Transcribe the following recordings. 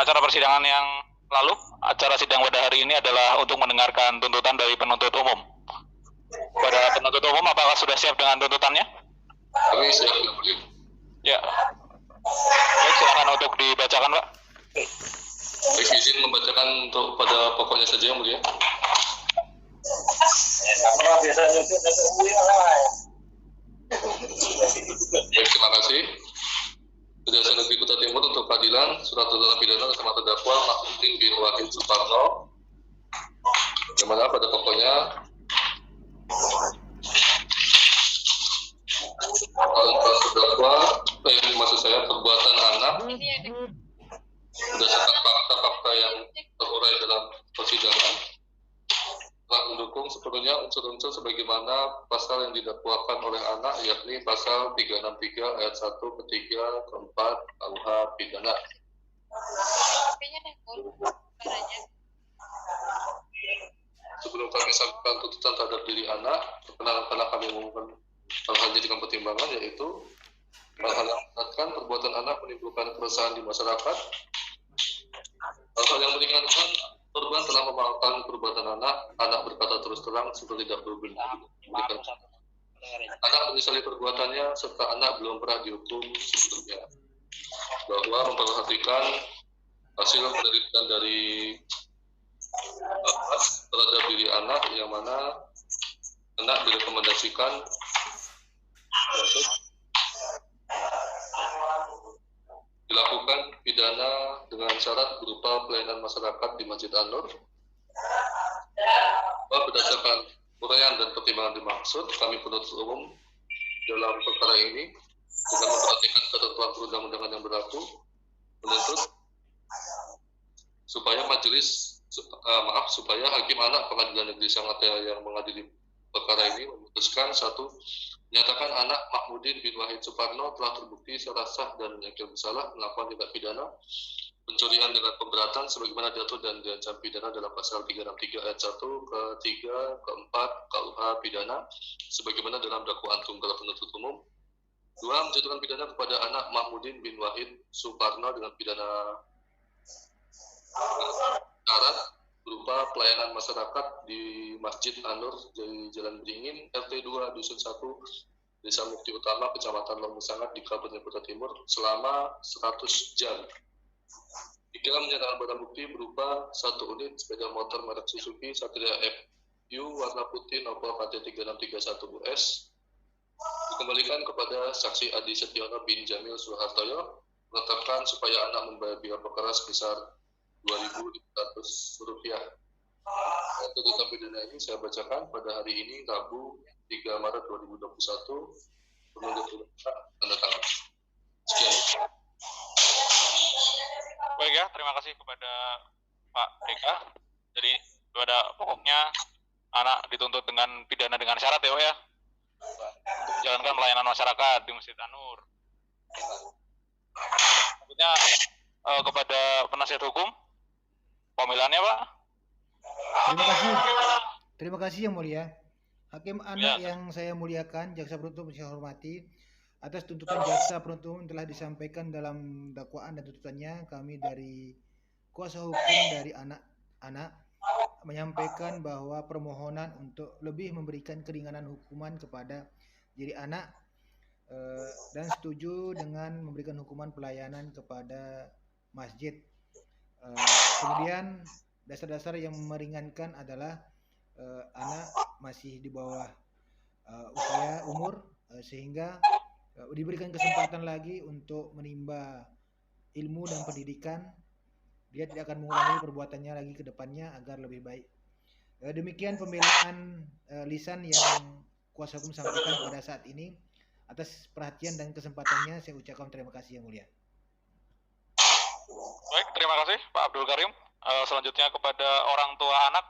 acara persidangan yang lalu, acara sidang pada hari ini adalah untuk mendengarkan tuntutan dari penuntut umum. Pada penuntut umum, apakah sudah siap dengan tuntutannya? Kami siap. Ya. Baik, silakan untuk dibacakan, Pak. Baik, izin membacakan untuk pada pokoknya saja, yang mulia. Baik, terima kasih. Kejaksaan Negeri Kuta Timur untuk keadilan, surat tuntutan pidana bersama terdakwa Mahmudin bin Wahid Suparno, yang mana pada pokoknya terdakwa, maksud saya perbuatan anak berdasarkan fakta-fakta yang terurai dalam persidangan telah mendukung sepenuhnya unsur-unsur sebagaimana pasal yang didakwakan oleh anak, yakni pasal 363 ayat 1 ketiga keempat KUH pidana. Sebelum kami sampaikan tuntutan terhadap diri anak, perkenalkan kami mengumumkan hal-hal jadikan pertimbangan, yaitu hal-hal yang memberatkan perbuatan anak menimbulkan keresahan di masyarakat, hal-hal yang meringankan korban telah memaafkan perbuatan anak berkata terus terang seperti tidak berbeda. Anak menyesali perbuatannya serta anak belum pernah dihukum sebelumnya, bahwa memperhatikan hasil penelitian dari terhadap diri anak, yang mana anak direkomendasikan untuk dilakukan pidana dengan syarat berupa pelayanan masyarakat di Masjid An-Nur. Berdasarkan uraian dan pertimbangan dimaksud, kami penuntut umum dalam perkara ini dengan memperhatikan ketentuan perundang-undangan yang berlaku, menuntut supaya hakim anak Pengadilan Negeri Sangatta yang mengadili perkara ini memutuskan: 1. Menyatakan anak Mahmudin bin Wahid Suparno telah terbukti secara sah dan yakin bersalah melakukan tindak pidana pencurian dengan pemberatan sebagaimana diatur dan diancam pidana dalam pasal 363 ayat 1 ke 3 ke 4 KUH pidana sebagaimana dalam dakwaan tunggal penuntut umum. 2. Menjatuhkan pidana kepada anak Mahmudin bin Wahid Suparno dengan pidana syarat berupa pelayanan masyarakat di Masjid An-Nur di Jalan Beringin, RT 2 Dusun 1, Desa Mukti Utama, Kecamatan Longsangat di Kabupaten Kuta Timur selama 100 jam. 3. Menyatakan barang bukti berupa 1 unit sepeda motor merek Suzuki Satria FU warna putih nomor KT 3631 US dikembalikan kepada saksi Adi Setiono bin Jamil Suhartoyo, menetapkan supaya anak membayar biaya perkara sebesar Rp2.500. Tuntutan pidana ini saya bacakan pada hari ini, Rabu 3 Maret 2021. Penuntut tanda tangan. Sekian. Baik ya, terima kasih kepada Pak Eka. Jadi pada pokoknya anak dituntut dengan pidana dengan syarat ya Pak ya, untuk menjalankan pelayanan masyarakat di Masjid An-Nur. Selanjutnya kepada penasihat hukum, pemilihannya Pak. Terima kasih Yang Mulia. Hakim anak yang saya muliakan, jaksa penuntut yang saya hormati, atas tuntutan jaksa penuntut umum telah disampaikan dalam dakwaan dan tuntutannya, kami dari kuasa hukum dari anak menyampaikan bahwa permohonan untuk lebih memberikan keringanan hukuman kepada diri anak dan setuju dengan memberikan hukuman pelayanan kepada masjid. Kemudian dasar-dasar yang meringankan adalah anak masih di bawah usia umur sehingga diberikan kesempatan lagi untuk menimba ilmu dan pendidikan. Dia tidak akan mengulangi perbuatannya lagi ke depannya agar lebih baik. Demikian pembelaan lisan yang kuasa hukum sampaikan pada saat ini. Atas perhatian dan kesempatannya saya ucapkan terima kasih Yang Mulia. Baik, terima kasih Pak Abdul Karim. Selanjutnya kepada orang tua anak.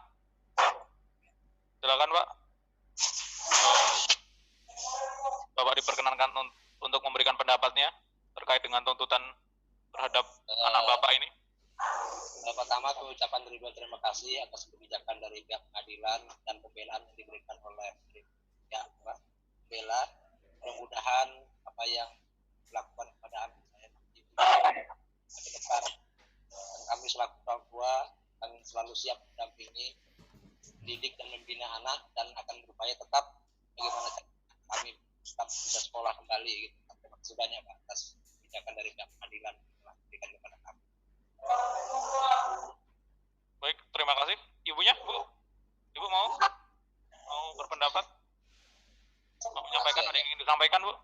Silakan Pak. Bapak diperkenankan untuk memberikan pendapatnya terkait dengan tuntutan terhadap anak Bapak ini. Pertama, ucapan terima kasih atas kebijakan dari pihak pengadilan dan pembelaan yang diberikan oleh pihak pembela. Mudah-mudahan apa yang dilakukan kepada anak saya nanti ke depan mendidik dan membina anak dan akan berupaya tetap bagaimana kami tetap bisa sekolah kembali gitu. Terima kasih banyak Pak atas kebijakan dari pihak pengadilan yang telah diberikan kepada kami. Baik, terima kasih. Ibunya, Bu? Ibu mau berpendapat? Mau menyampaikan, ada yang ingin disampaikan, Bu?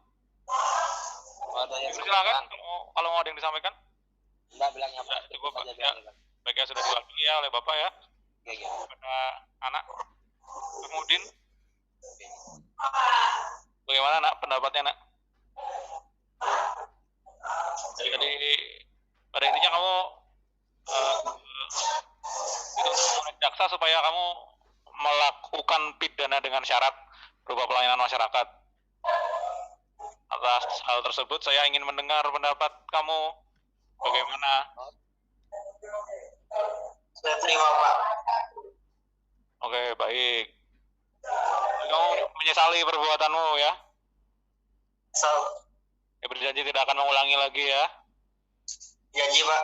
Ada yang silakan kalau mau ada yang disampaikan. Enggak bilang apa? Cukup Pak. Ya. Baik ya, sudah diwakili ya oleh Bapak ya. Oke. Kepada anak Mahmudin. Bagaimana nak pendapatnya nak? Jadi pada intinya kamu dituntut oleh jaksa supaya kamu melakukan pidana dengan syarat berupa pelayanan masyarakat. Atas hal tersebut saya ingin mendengar pendapat kamu bagaimana. Saya terima Pak. Oke, baik. Kamu menyesali perbuatanmu ya? Ya, berjanji tidak akan mengulangi lagi ya? Janji Pak.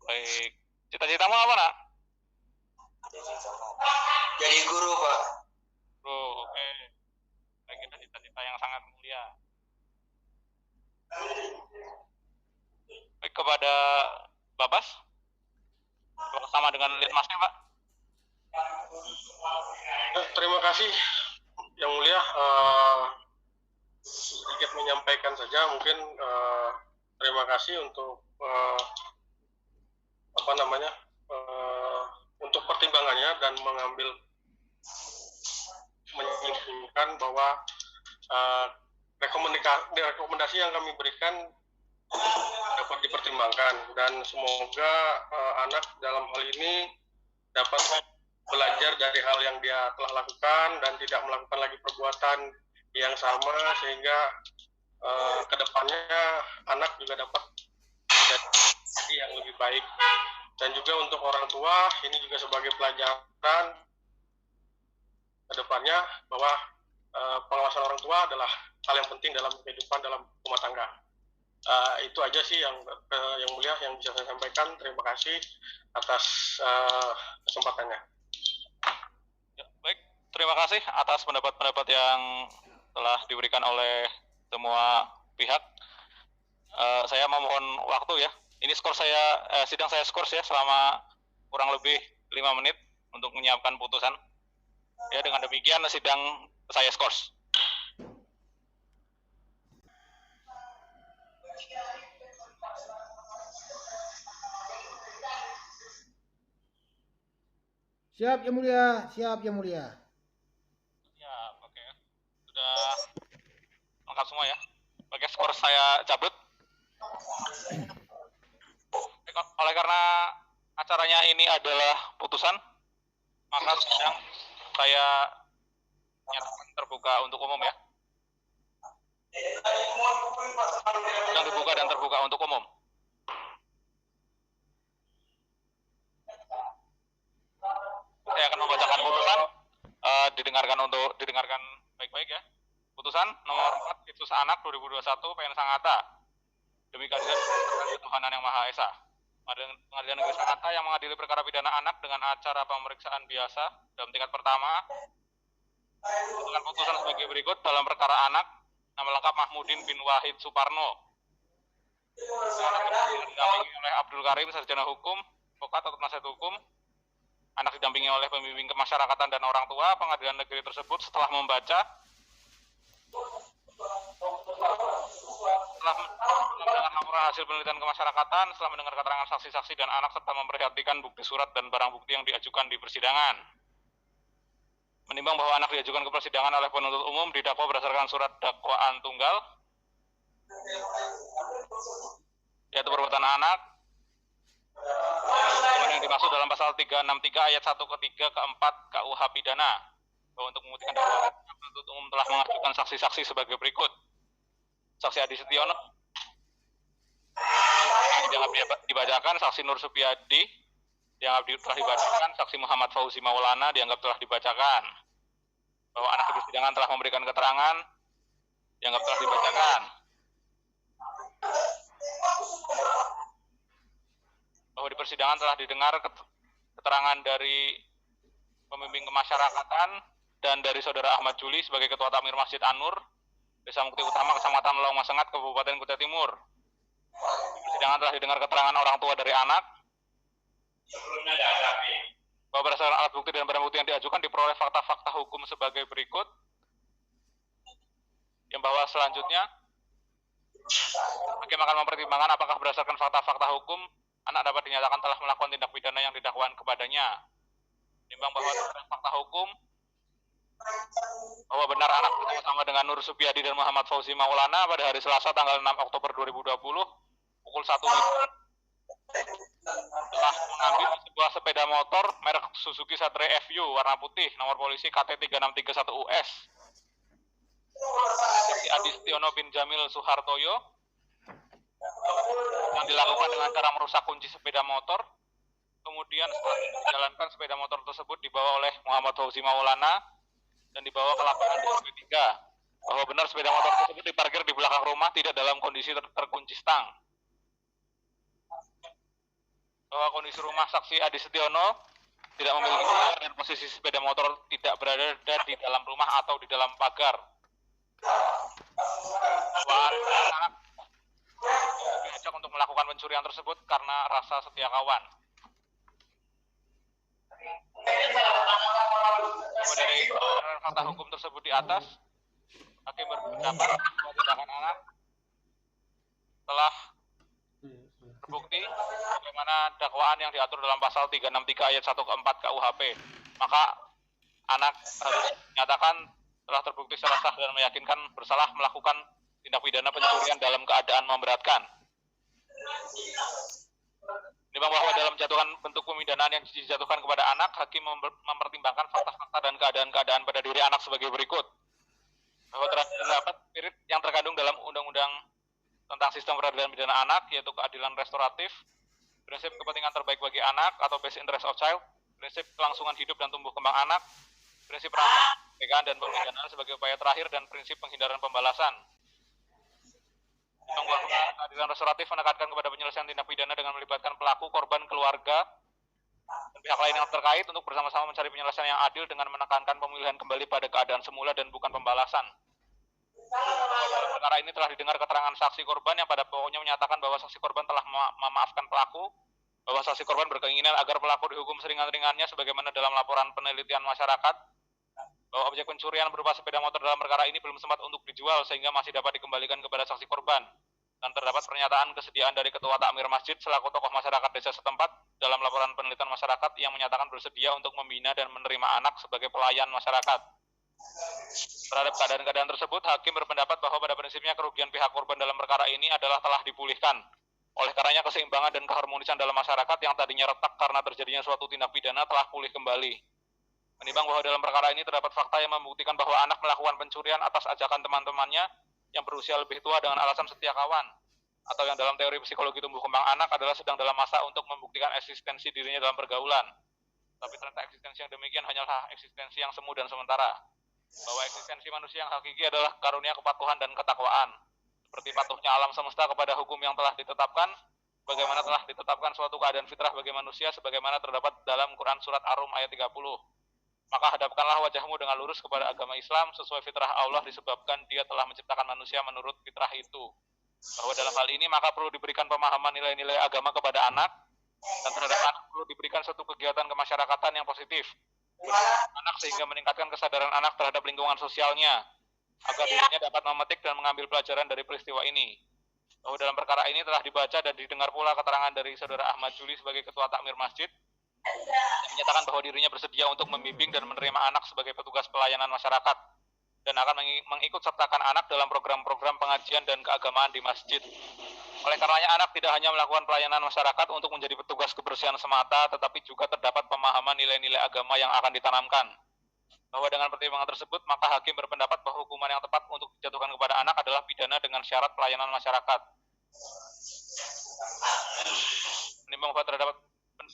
Baik. Cita-citamu apa nak? Jadi guru Pak. Oke. Baik, itu cita-cita yang sangat mulia. Baik, kepada Babas sama dengan Litmasnya Pak. Terima kasih yang mulia, sedikit menyampaikan saja mungkin terima kasih untuk untuk pertimbangannya dan menyimpulkan bahwa rekomendasi yang kami berikan dapat dipertimbangkan dan semoga anak dalam hal ini dapat belajar dari hal yang dia telah lakukan dan tidak melakukan lagi perbuatan yang sama sehingga kedepannya anak juga dapat jadi yang lebih baik. Dan juga untuk orang tua ini juga sebagai pelajaran kedepannya bahwa pengawasan orang tua adalah hal yang penting dalam kehidupan dalam rumah tangga. Itu aja sih yang mulia yang bisa saya sampaikan. Terima kasih atas kesempatannya. Ya, baik, terima kasih atas pendapat-pendapat yang telah diberikan oleh semua pihak. Saya memohon waktu ya. Ini sidang saya skors ya selama kurang lebih 5 menit untuk menyiapkan putusan. Ya, dengan demikian sidang saya skors. Siap yang mulia, siap yang mulia. Ya, oke. Sudah lengkap semua ya. Oke, skor saya cabut. Oleh karena acaranya ini adalah putusan, maka sidang saya nyatakan terbuka untuk umum ya. Yang dibuka dan terbuka untuk umum. Saya akan membacakan putusan, didengarkan baik-baik ya. Putusan nomor 4 Itsus Anak 2021 PN Sangatta. Demi keadilan Ketuhanan Yang Maha Esa. Pengadilan Negeri Sangatta yang mengadili perkara pidana anak dengan acara pemeriksaan biasa dalam tingkat pertama. Dengan putusan sebagai berikut dalam perkara anak, nama lengkap Mahmudin bin Wahid Suparno. Anak didampingi oleh Abdul Karim, sarjana hukum, advokat atau penasihat hukum. Anak didampingi oleh pembimbing kemasyarakatan dan orang tua. Pengadilan negeri tersebut setelah membaca, setelah mendengar laporan hasil penelitian kemasyarakatan, setelah mendengar keterangan saksi-saksi dan anak, serta memperhatikan bukti surat dan barang bukti yang diajukan di persidangan. Menimbang bahwa anak diajukan ke persidangan oleh penuntut umum didakwa berdasarkan surat dakwaan tunggal, yaitu perbuatan anak, yang dimaksud dalam pasal 363 ayat 1 ke 3 ke 4 KUH pidana, bahwa untuk membuktikan dakwaan penuntut umum telah mengajukan saksi-saksi sebagai berikut. Saksi Adi Setiono dianggap dibacakan, saksi Nur Supiyadi dianggap telah dibacakan, saksi Muhammad Fauzi Maulana dianggap telah dibacakan. Bahwa anak di persidangan telah memberikan keterangan dianggap telah dibacakan. Bahwa di persidangan telah didengar keterangan dari pembimbing kemasyarakatan, dan dari Saudara Ahmad Juli sebagai Ketua Takmir Masjid An-Nur, Desa Mukti Utama, Kecamatan Lawangmasengat, Kabupaten Kutai Timur. Persidangan telah didengar keterangan orang tua dari anak. Bahwa berdasarkan alat bukti dan barang bukti yang diajukan diperoleh fakta-fakta hukum sebagai berikut. Yang bahwa selanjutnya, hakim akan mempertimbangkan apakah berdasarkan fakta-fakta hukum anak dapat dinyatakan telah melakukan tindak pidana yang didakwakan kepadanya. Menimbang bahwa berdasarkan fakta hukum bahwa benar anak bersama dengan Nur Supiadi dan Muhammad Fauzi Maulana pada hari Selasa tanggal 6 Oktober 2020 pukul 1 telah mengambil sebuah sepeda motor merek Suzuki Satria FU warna putih nomor polisi KT3631 US dari Adistiono bin Jamil Suhartoyo yang dilakukan dengan cara merusak kunci sepeda motor. Kemudian setelah menjalankan sepeda motor tersebut dibawa oleh Muhammad Fauzi Maulana dan dibawa ke lapangan DP3. Bahwa benar sepeda motor tersebut diparkir di belakang rumah tidak dalam kondisi terkunci stang. Bahwa kondisi rumah saksi Adi Setiono tidak memiliki pagar dan posisi sepeda motor tidak berada di dalam rumah atau di dalam pagar. Bahwa anak diajak untuk melakukan pencurian tersebut karena rasa setia kawan. Dari fakta hukum tersebut di atas, hakim berpendapat bahwa tindakan anak telah terbukti bagaimana dakwaan yang diatur dalam pasal 363 ayat 1 ke 4 KUHP. Maka anak harus dinyatakan telah terbukti secara sah dan meyakinkan bersalah melakukan tindak pidana pencurian dalam keadaan memberatkan. Menimbang bahwa dalam jatuhkan bentuk pemidanaan yang dijatuhkan kepada anak, hakim mempertimbangkan fakta-fakta dan keadaan-keadaan pada diri anak sebagai berikut. Bahwa terdapat spirit yang terkandung dalam Undang-Undang tentang Sistem Peradilan Pidana Anak, yaitu keadilan restoratif, prinsip kepentingan terbaik bagi anak atau best interest of child, prinsip kelangsungan hidup dan tumbuh kembang anak, prinsip kemerdekaan dan pemidanaan sebagai upaya terakhir, dan prinsip penghindaran pembalasan. Keadilan restoratif menekankan kepada penyelesaian tindak pidana dengan melibatkan pelaku, korban, keluarga, dan pihak lain yang terkait untuk bersama-sama mencari penyelesaian yang adil dengan menekankan pemulihan kembali pada keadaan semula dan bukan pembalasan. Dalam perkara ini telah didengar keterangan saksi korban yang pada pokoknya menyatakan bahwa saksi korban telah memaafkan pelaku, bahwa saksi korban berkeinginan agar pelaku dihukum seringan-ringannya sebagaimana dalam laporan penelitian masyarakat, bahwa objek pencurian berupa sepeda motor dalam perkara ini belum sempat untuk dijual sehingga masih dapat dikembalikan kepada saksi korban, dan terdapat pernyataan kesediaan dari Ketua Takmir Masjid selaku tokoh masyarakat desa setempat dalam laporan penelitian masyarakat yang menyatakan bersedia untuk membina dan menerima anak sebagai pelayan masyarakat. Terhadap keadaan-keadaan tersebut, hakim berpendapat bahwa pada prinsipnya kerugian pihak korban dalam perkara ini adalah telah dipulihkan. Oleh karenanya keseimbangan dan keharmonisan dalam masyarakat yang tadinya retak karena terjadinya suatu tindak pidana telah pulih kembali. Menimbang bahwa dalam perkara ini terdapat fakta yang membuktikan bahwa anak melakukan pencurian atas ajakan teman-temannya yang berusia lebih tua dengan alasan setia kawan, atau yang dalam teori psikologi tumbuh kembang anak adalah sedang dalam masa untuk membuktikan eksistensi dirinya dalam pergaulan. Tapi ternyata eksistensi yang demikian hanyalah eksistensi yang semu dan sementara. Bahwa eksistensi manusia yang hakiki adalah karunia kepatuhan dan ketakwaan. Seperti patuhnya alam semesta kepada hukum yang telah ditetapkan, bagaimana telah ditetapkan suatu keadaan fitrah bagi manusia sebagaimana terdapat dalam Quran Surat Ar-Rum ayat 30. Maka hadapkanlah wajahmu dengan lurus kepada agama Islam sesuai fitrah Allah disebabkan dia telah menciptakan manusia menurut fitrah itu. Bahwa dalam hal ini maka perlu diberikan pemahaman nilai-nilai agama kepada anak, dan terhadap anak perlu diberikan suatu kegiatan kemasyarakatan yang positif anak sehingga meningkatkan kesadaran anak terhadap lingkungan sosialnya agar dirinya dapat memetik dan mengambil pelajaran dari peristiwa ini. Bahwa dalam perkara ini telah dibaca dan didengar pula keterangan dari Saudara Ahmad Juli sebagai Ketua Takmir Masjid yang menyatakan bahwa dirinya bersedia untuk membimbing dan menerima anak sebagai petugas pelayanan masyarakat dan akan mengikut sertakan anak dalam program-program pengajian dan keagamaan di masjid. Oleh karenanya anak tidak hanya melakukan pelayanan masyarakat untuk menjadi petugas kebersihan semata, tetapi juga terdapat pemahaman nilai-nilai agama yang akan ditanamkan. Bahwa dengan pertimbangan tersebut, maka hakim berpendapat bahwa hukuman yang tepat untuk dijatuhkan kepada anak adalah pidana dengan syarat pelayanan masyarakat. Menimbang bahwa terdapat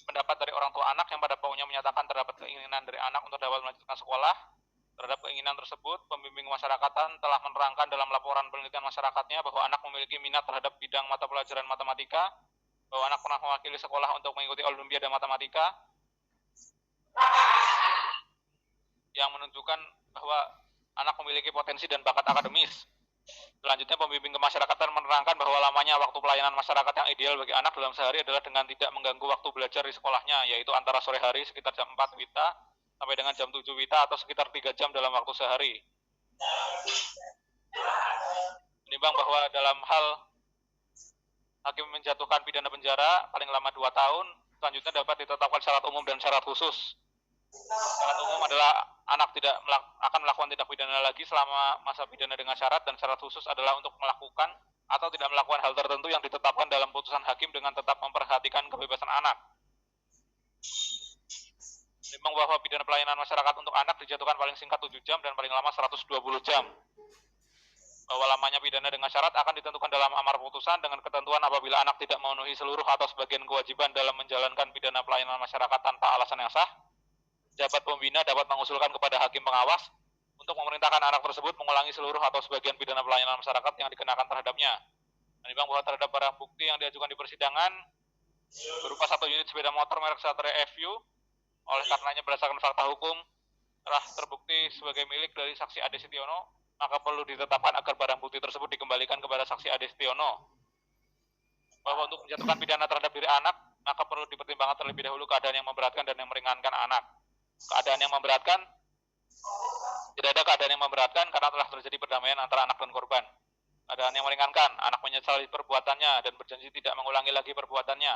pendapat dari orang tua anak yang pada pokoknya menyatakan terdapat keinginan dari anak untuk dapat melanjutkan sekolah. Terhadap keinginan tersebut, pembimbing masyarakatan telah menerangkan dalam laporan penelitian masyarakatnya bahwa anak memiliki minat terhadap bidang mata pelajaran matematika, bahwa anak pernah mewakili sekolah untuk mengikuti Olimpiade Matematika, yang menunjukkan bahwa anak memiliki potensi dan bakat akademis. Selanjutnya, pembimbing kemasyarakatan menerangkan bahwa lamanya waktu pelayanan masyarakat yang ideal bagi anak dalam sehari adalah dengan tidak mengganggu waktu belajar di sekolahnya, yaitu antara sore hari sekitar jam 4 WITA sampai dengan jam 7 WITA atau sekitar 3 jam dalam waktu sehari. Menimbang bahwa dalam hal hakim menjatuhkan pidana penjara paling lama 2 tahun, selanjutnya dapat ditetapkan syarat umum dan syarat khusus. Syarat umum adalah anak tidak akan melakukan tindak pidana lagi selama masa pidana dengan syarat, dan syarat khusus adalah untuk melakukan atau tidak melakukan hal tertentu yang ditetapkan dalam putusan hakim dengan tetap memperhatikan kebebasan anak. Memang bahwa pidana pelayanan masyarakat untuk anak dijatuhkan paling singkat 7 jam dan paling lama 120 jam. Bahwa lamanya pidana dengan syarat akan ditentukan dalam amar putusan dengan ketentuan apabila anak tidak memenuhi seluruh atau sebagian kewajiban dalam menjalankan pidana pelayanan masyarakat tanpa alasan yang sah, pejabat pembina dapat mengusulkan kepada hakim pengawas untuk memerintahkan anak tersebut mengulangi seluruh atau sebagian pidana pelayanan masyarakat yang dikenakan terhadapnya. Menimbang bahwa terhadap barang bukti yang diajukan di persidangan berupa 1 unit sepeda motor merek Satria FU, oleh karenanya berdasarkan fakta hukum telah terbukti sebagai milik dari saksi Ade Setiono, maka perlu ditetapkan agar barang bukti tersebut dikembalikan kepada saksi Ade Setiono. Bahwa untuk menjatuhkan pidana terhadap diri anak, maka perlu dipertimbangkan terlebih dahulu keadaan yang memberatkan dan yang meringankan anak. Keadaan yang memberatkan, tidak ada keadaan yang memberatkan karena telah terjadi perdamaian antara anak dan korban. Keadaan yang meringankan, anak menyesali perbuatannya dan berjanji tidak mengulangi lagi perbuatannya.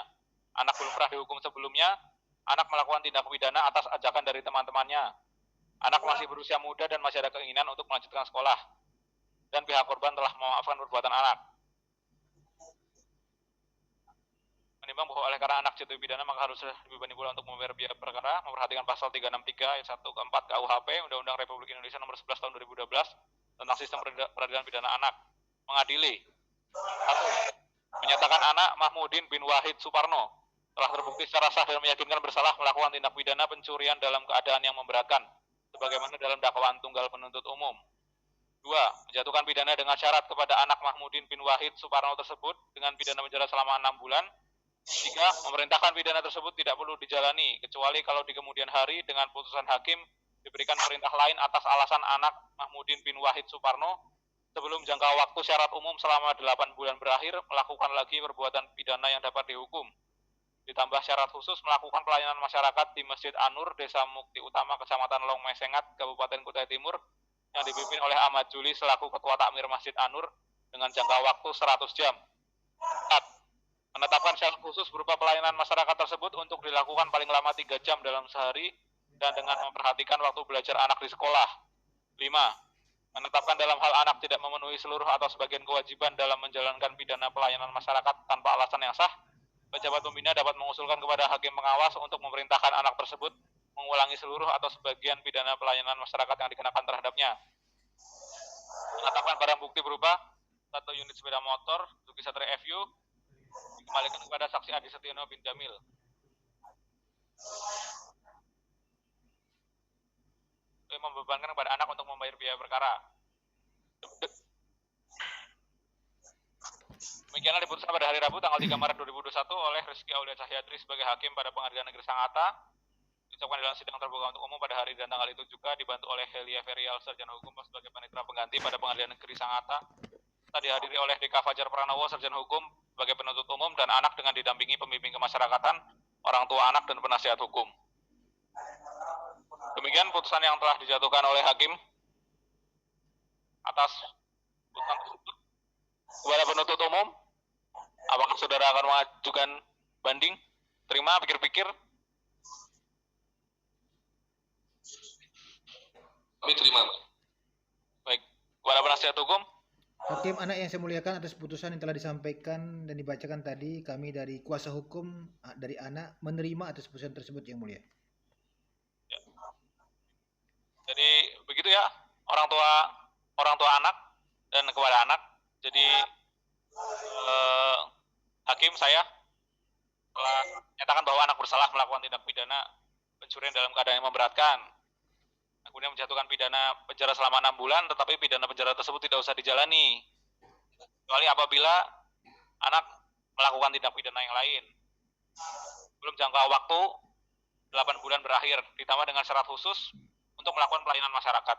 Anak belum pernah dihukum sebelumnya, anak melakukan tindak pidana atas ajakan dari teman-temannya. Anak masih berusia muda dan masih ada keinginan untuk melanjutkan sekolah. Dan pihak korban telah memaafkan perbuatan anak. Menimbang bahwa oleh karena anak jatuh pidana maka harus dibebani pula untuk membayar biaya perkara, memperhatikan pasal 363 ayat 1 ke 4 KUHP Undang-Undang Republik Indonesia nomor 11 tahun 2012 tentang sistem peradilan pidana anak. Mengadili. 1. Menyatakan anak Mahmudin bin Wahid Suparno telah terbukti secara sah dan meyakinkan bersalah melakukan tindak pidana pencurian dalam keadaan yang memberatkan, sebagaimana dalam dakwaan tunggal penuntut umum. 2. Menjatuhkan pidana dengan syarat kepada anak Mahmudin bin Wahid Suparno tersebut dengan pidana penjara selama 6 bulan. 3. Memerintahkan pidana tersebut tidak perlu dijalani, kecuali kalau di kemudian hari dengan putusan hakim diberikan perintah lain atas alasan anak Mahmudin bin Wahid Suparno sebelum jangka waktu syarat umum selama 8 bulan berakhir melakukan lagi perbuatan pidana yang dapat dihukum. Ditambah syarat khusus melakukan pelayanan masyarakat di Masjid An-Nur, Desa Mukti Utama, Kecamatan Long Mesengat, Kabupaten Kutai Timur, yang dipimpin oleh Ahmad Juli selaku Ketua Takmir Masjid An-Nur dengan jangka waktu 100 jam. 4. Menetapkan syarat khusus berupa pelayanan masyarakat tersebut untuk dilakukan paling lama 3 jam dalam sehari dan dengan memperhatikan waktu belajar anak di sekolah. 5. Menetapkan dalam hal anak tidak memenuhi seluruh atau sebagian kewajiban dalam menjalankan pidana pelayanan masyarakat tanpa alasan yang sah, pejabat pembina dapat mengusulkan kepada hakim pengawas untuk memerintahkan anak tersebut mengulangi seluruh atau sebagian pidana pelayanan masyarakat yang dikenakan terhadapnya. Menetapkan barang bukti berupa 1 unit sepeda motor Suzuki Satria FU dikembalikan kepada saksi Adi Setiono bin Jamil. Membebankan kepada anak untuk membayar biaya perkara. Demikianlah diputuskan pada hari Rabu tanggal 3 Maret 2021 oleh Rizky Aulia Cahyadri sebagai hakim pada Pengadilan Negeri Sangatta. Diucapkan dalam sidang terbuka untuk umum pada hari dan tanggal itu juga dibantu oleh Helia Ferial, Sarjana Hukum sebagai panitera pengganti pada Pengadilan Negeri Sangatta. Tadi dihadiri oleh Dika Fajar Pranowo, Sarjana Hukum sebagai penuntut umum, dan anak dengan didampingi pembimbing kemasyarakatan, orang tua anak, dan penasihat hukum. Demikian putusan yang telah dijatuhkan oleh hakim atas putusan tersebut. Kepada penuntut umum, apakah saudara akan mengajukan banding? Terima, pikir-pikir. Kami terima. Baik, kepada penasihat hukum. Hakim anak yang saya muliakan, atas putusan yang telah disampaikan dan dibacakan tadi, kami dari kuasa hukum dari anak menerima atas putusan tersebut yang mulia. Ya. Jadi begitu ya, orang tua anak dan kepada anak. Jadi hakim saya telah menyatakan bahwa anak bersalah melakukan tindak pidana pencurian dalam keadaan yang memberatkan. Kemudian menjatuhkan pidana penjara selama 6 bulan, tetapi pidana penjara tersebut tidak usah dijalani. Kecuali apabila anak melakukan tindak pidana yang lain. Belum jangka waktu 8 bulan berakhir, ditambah dengan syarat khusus untuk melakukan pelayanan masyarakat.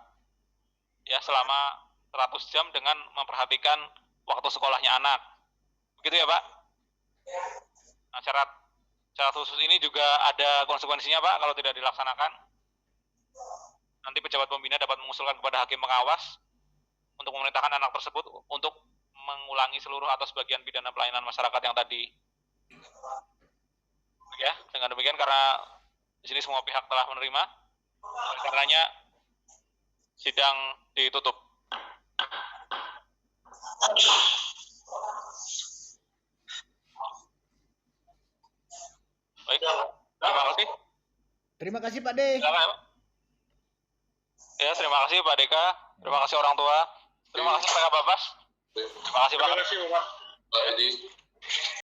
Ya, selama 100 jam dengan memperhatikan waktu sekolahnya anak. Begitu ya, Pak? Nah, syarat khusus ini juga ada konsekuensinya, Pak, kalau tidak dilaksanakan. Nanti pejabat pembina dapat mengusulkan kepada hakim pengawas untuk memerintahkan anak tersebut untuk mengulangi seluruh atau sebagian pidana pelayanan masyarakat yang tadi. Ya, dengan demikian karena di sini semua pihak telah menerima, karenanya sidang ditutup. Baik, terima kasih. Terima kasih Pak D. Ya, terima kasih Pak Deka, terima kasih orang tua, terima kasih Pak Babas, terima kasih Pak. Terima kasih Pak. Pak Edi.